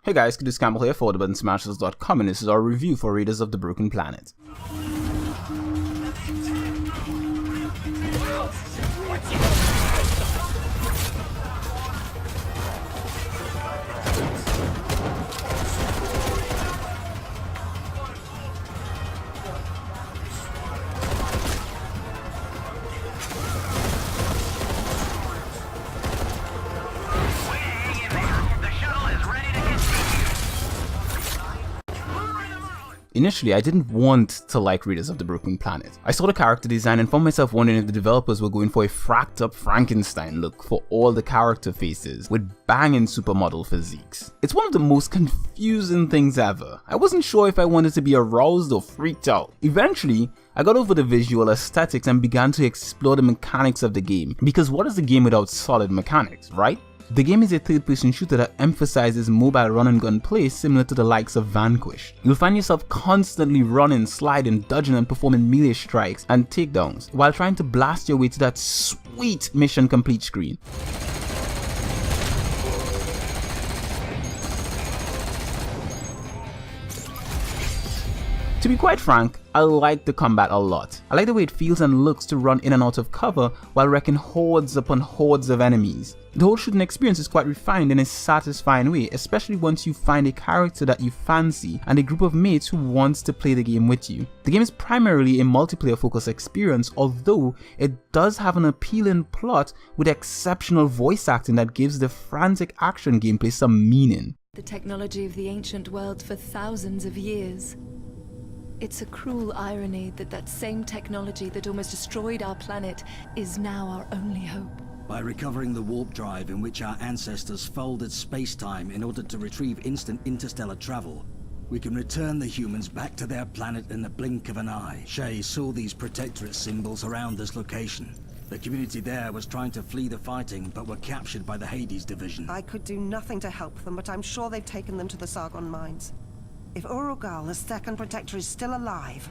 Hey guys, Kudus Campbell here for TheButtonSmashers.com, and this is our review for Raiders of the Broken Planet. Initially, I didn't want to like Raiders of the Broken Planet. I saw the character design and found myself wondering if the developers were going for a fracked up Frankenstein look for all the character faces with banging supermodel physiques. It's one of the most confusing things ever. I wasn't sure if I wanted to be aroused or freaked out. Eventually, I got over the visual aesthetics and began to explore the mechanics of the game, because what is a game without solid mechanics, right? The game is a third-person shooter that emphasizes mobile run-and-gun play similar to the likes of Vanquish. You'll find yourself constantly running, sliding, dodging and performing melee strikes and takedowns while trying to blast your way to that sweet mission complete screen. To be quite frank, I like the combat a lot. I like the way it feels and looks to run in and out of cover while wrecking hordes upon hordes of enemies. The whole shooting experience is quite refined in a satisfying way, especially once you find a character that you fancy and a group of mates who wants to play the game with you. The game is primarily a multiplayer focused experience, although it does have an appealing plot with exceptional voice acting that gives the frantic action gameplay some meaning. The technology of the ancient world for thousands of years. It's a cruel irony that that same technology that almost destroyed our planet is now our only hope. By recovering the warp drive in which our ancestors folded space-time in order to retrieve instant interstellar travel, we can return the humans back to their planet in the blink of an eye. Shay saw these protectorate symbols around this location. The community there was trying to flee the fighting, but were captured by the Hades division. I could do nothing to help them, but I'm sure they've taken them to the Sargon mines. If Urugal, the second protector, is still alive,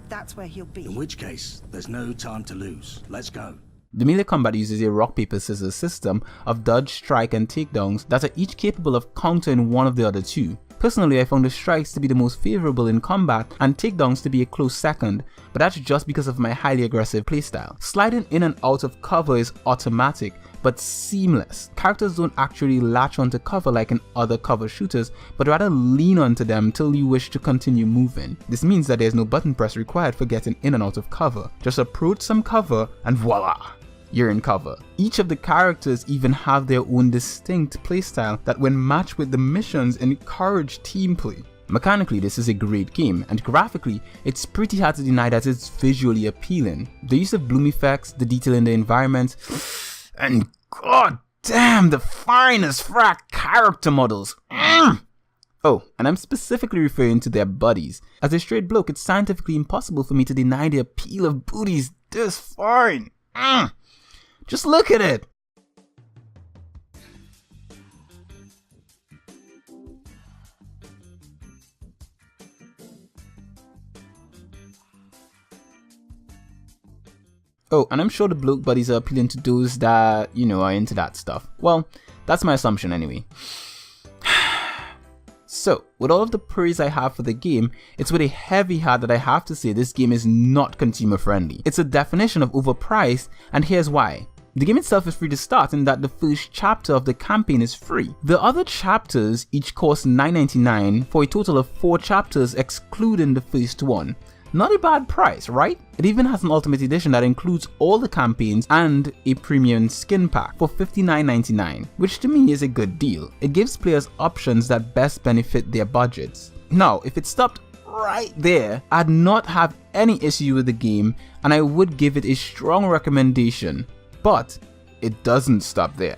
that's where he'll be. In which case, there's no time to lose. Let's go. The melee combat uses a rock paper scissors system of dodge, strike and takedowns that are each capable of countering one of the other two. Personally, I found the strikes to be the most favorable in combat and takedowns to be a close second, but that's just because of my highly aggressive playstyle. Sliding in and out of cover is automatic, but seamless. Characters don't actually latch onto cover like in other cover shooters, but rather lean onto them till you wish to continue moving. This means that there's no button press required for getting in and out of cover. Just approach some cover and voila! You're in cover. Each of the characters even have their own distinct playstyle that, when matched with the missions, encourage team play. Mechanically, this is a great game, and graphically, it's pretty hard to deny that it's visually appealing. The use of bloom effects, the detail in the environment, and god damn, the finest frack character models. Oh, and I'm specifically referring to their bodies. As a straight bloke, it's scientifically impossible for me to deny the appeal of booties this fine. Just look at it! Oh, and I'm sure the bloke bodies are appealing to those that, are into that stuff. Well, that's my assumption anyway. So, with all of the praise I have for the game, it's with a heavy heart that I have to say this game is not consumer friendly. It's a definition of overpriced, and here's why. The game itself is free to start in that the first chapter of the campaign is free. The other chapters each cost $9.99 for a total of 4 chapters excluding the first one. Not a bad price, right? It even has an Ultimate Edition that includes all the campaigns and a premium skin pack for $59.99, which to me is a good deal. It gives players options that best benefit their budgets. Now, if it stopped right there, I'd not have any issue with the game and I would give it a strong recommendation. But it doesn't stop there.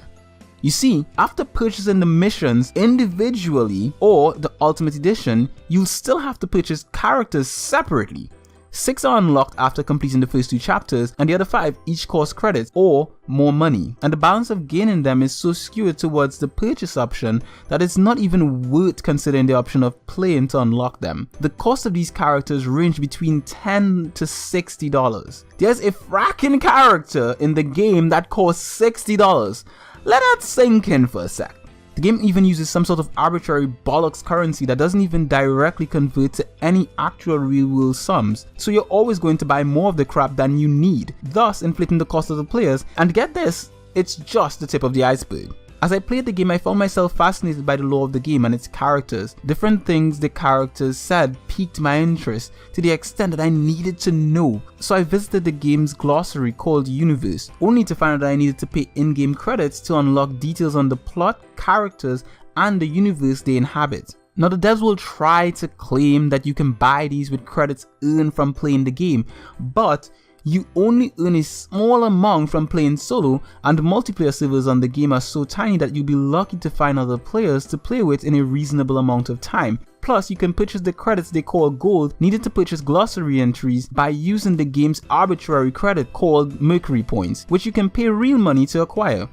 You see, after purchasing the missions individually or the Ultimate Edition, you'll still have to purchase characters separately. 6 are unlocked after completing the first 2 chapters, and the other 5 each cost credits or more money, and the balance of gaining them is so skewed towards the purchase option that it's not even worth considering the option of playing to unlock them. The cost of these characters range between $10 to $60. There's a fracking character in the game that costs $60. Let that sink in for a sec. The game even uses some sort of arbitrary bollocks currency that doesn't even directly convert to any actual real world sums, so you're always going to buy more of the crap than you need, thus inflating the cost of the players. And get this, it's just the tip of the iceberg. As I played the game, I found myself fascinated by the lore of the game and its characters. Different things the characters said piqued my interest to the extent that I needed to know. So I visited the game's glossary called Universe, only to find out that I needed to pay in-game credits to unlock details on the plot, characters, and the universe they inhabit. Now the devs will try to claim that you can buy these with credits earned from playing the game, but you only earn a small amount from playing solo, and the multiplayer servers on the game are so tiny that you'll be lucky to find other players to play with in a reasonable amount of time. Plus, you can purchase the credits they call gold needed to purchase glossary entries by using the game's arbitrary credit called Mercury points, which you can pay real money to acquire.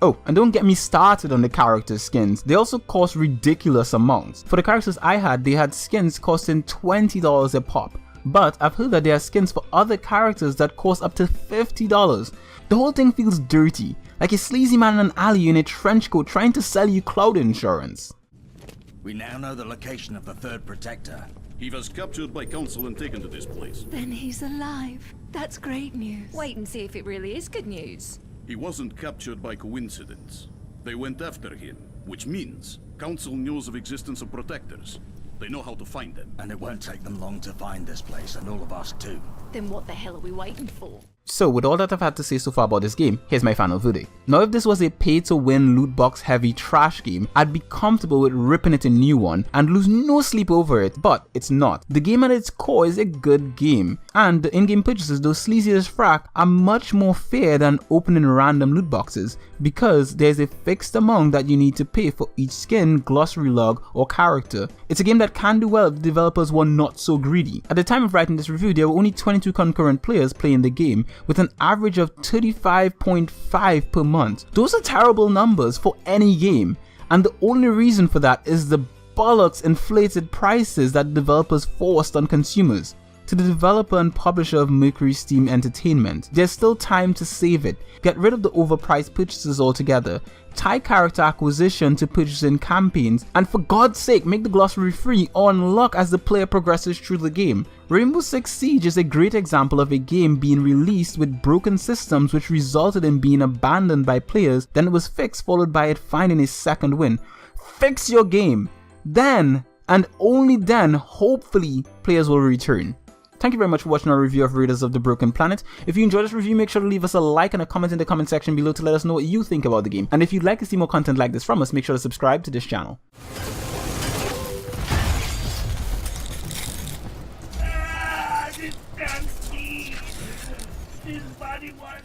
Oh, and don't get me started on the character skins. They also cost ridiculous amounts. For the characters I had, they had skins costing $20 a pop. But I've heard that there are skins for other characters that cost up to $50. The whole thing feels dirty, like a sleazy man in an alley in a trench coat trying to sell you cloud insurance. We now know the location of the third protector. He was captured by Council and taken to this place. Then he's alive. That's great news. Wait and see if it really is good news. He wasn't captured by coincidence. They went after him, which means Council knows of existence of protectors. They know how to find them. And it won't take them long to find this place, and all of us too. Then what the hell are we waiting for? So with all that I've had to say so far about this game, here's my final verdict. Now if this was a pay to win loot box heavy trash game, I'd be comfortable with ripping it a new one and lose no sleep over it, but it's not. The game at its core is a good game, and the in-game purchases, though sleazy as frack, are much more fair than opening random loot boxes, because there's a fixed amount that you need to pay for each skin, glossary log, or character. It's a game that can do well if the developers were not so greedy. At the time of writing this review, there were only 22 concurrent players playing the game, with an average of 35.5 per month. Those are terrible numbers for any game, and the only reason for that is the bollocks inflated prices that developers forced on consumers. To the developer and publisher of Mercury Steam Entertainment, there's still time to save it. Get rid of the overpriced purchases altogether, tie character acquisition to purchasing campaigns, and for God's sake make the glossary free or unlock as the player progresses through the game. Rainbow Six Siege is a great example of a game being released with broken systems which resulted in being abandoned by players, then it was fixed, followed by it finding a second win. Fix your game! Then, and only then, hopefully players will return. Thank you very much for watching our review of Raiders of the Broken Planet. If you enjoyed this review, make sure to leave us a like and a comment in the comment section below to let us know what you think about the game. And if you'd like to see more content like this from us, make sure to subscribe to this channel. This damn Steve! His body was